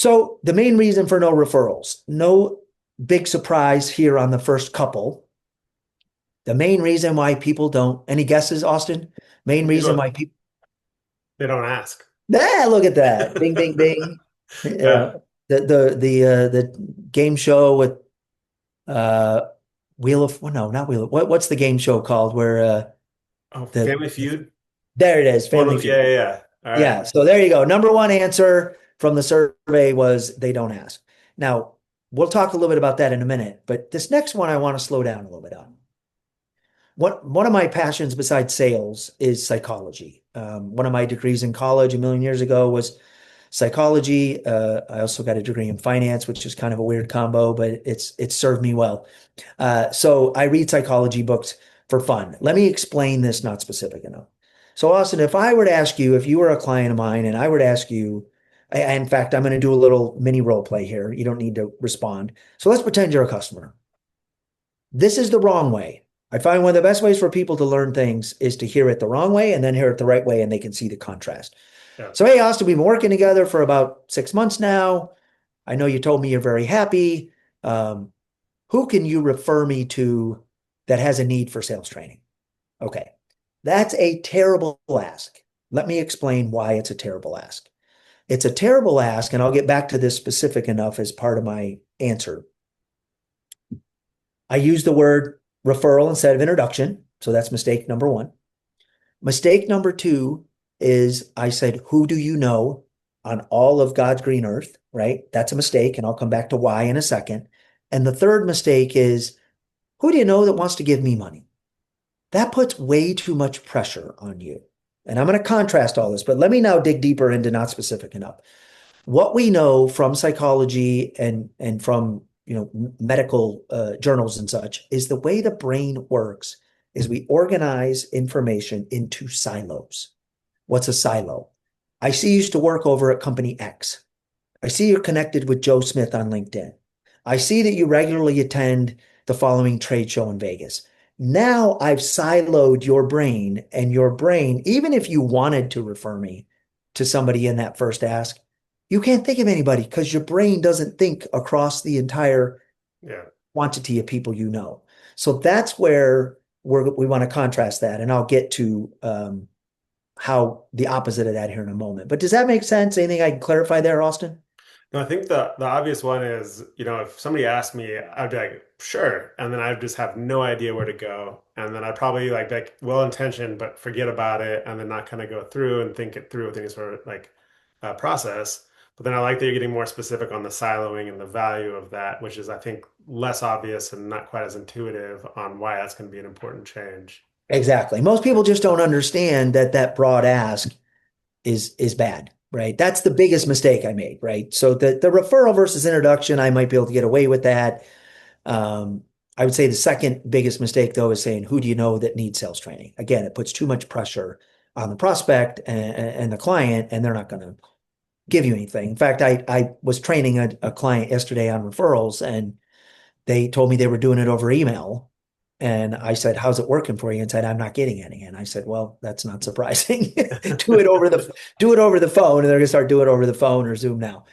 So the main reason for no referrals, no big surprise here on the first couple. The main reason why people don't, any guesses, Austin? Main reason People, why people, they don't ask. look at that. Bing, bing, bing. Yeah. Yeah. The game show with uh Wheel of, well, no, not Wheel of, what's the game show called where Oh, the, Family Feud? there it is, One Family of, Feud. yeah, yeah, yeah. All right. Yeah, so there you go. Number one answer from the survey was they don't ask. Now, we'll talk a little bit about that in a minute, but this next one I want to slow down a little bit on. One of my passions besides sales is psychology. One of my degrees in college a million years ago was psychology. I also got a degree in finance, which is kind of a weird combo, but it's served me well. So I read psychology books for fun. Let me explain this, not specific enough. So, Austin, if I were to ask you, if you were a client of mine and I were to ask you, in fact, I'm going to do a little mini role play here. You don't need to respond. So let's pretend you're a customer. This is the wrong way. I find one of the best ways for people to learn things is to hear it the wrong way and then hear it the right way, and they can see the contrast. Yeah. So, hey, Austin, we've been working together for about 6 months now. I know you told me you're very happy. Um, who can you refer me to that has a need for sales training? Okay. That's a terrible ask. Let me explain why it's a terrible ask. It's a terrible ask, and I'll get back to this specific enough as part of my answer. I use the word referral instead of introduction. So that's mistake number one. Mistake number two is I said, who do you know on all of God's green earth? Right? That's a mistake. And I'll come back to why in a second. And the third mistake is, who do you know that wants to give me money? That puts way too much pressure on you. And I'm going to contrast all this, but let me now dig deeper into not specific enough. What we know from psychology and from medical journals and such is the way the brain works is we organize information into silos. What's a silo? I see you used to work over at company X. I see you're connected with Joe Smith on LinkedIn. I see that you regularly attend the following trade show in Vegas. Now I've siloed your brain, and your brain, even if you wanted to refer me to somebody in that first ask, you can't think of anybody because your brain doesn't think across the entire Yeah. quantity of people you know. So that's where we want to contrast that. And I'll get to how the opposite of that here in a moment. But does that make sense? Anything I can clarify there, Austin? No, I think the obvious one is, if somebody asked me, I'd be like, sure. And then I'd just have no idea where to go. And then I'd probably like well intentioned, but forget about it and then not kind of go through and think it through with any sort of like process. But then I like that you're getting more specific on the siloing and the value of that, which is, I think, less obvious and not quite as intuitive on why that's going to be an important change. Exactly. Most people just don't understand that that broad ask is bad, right? That's the biggest mistake I made, right? So the referral versus introduction, I might be able to get away with that. I would say the second biggest mistake, though, is saying, who do you know that needs sales training? Again, it puts too much pressure on the prospect and the client, and they're not going to give you anything. In fact, I was training a client yesterday on referrals, and they told me they were doing it over email. And I said, how's it working for you? And said, I'm not getting any. And I said, well, that's not surprising. Do it over the phone, and they're gonna start doing it over the phone or Zoom now.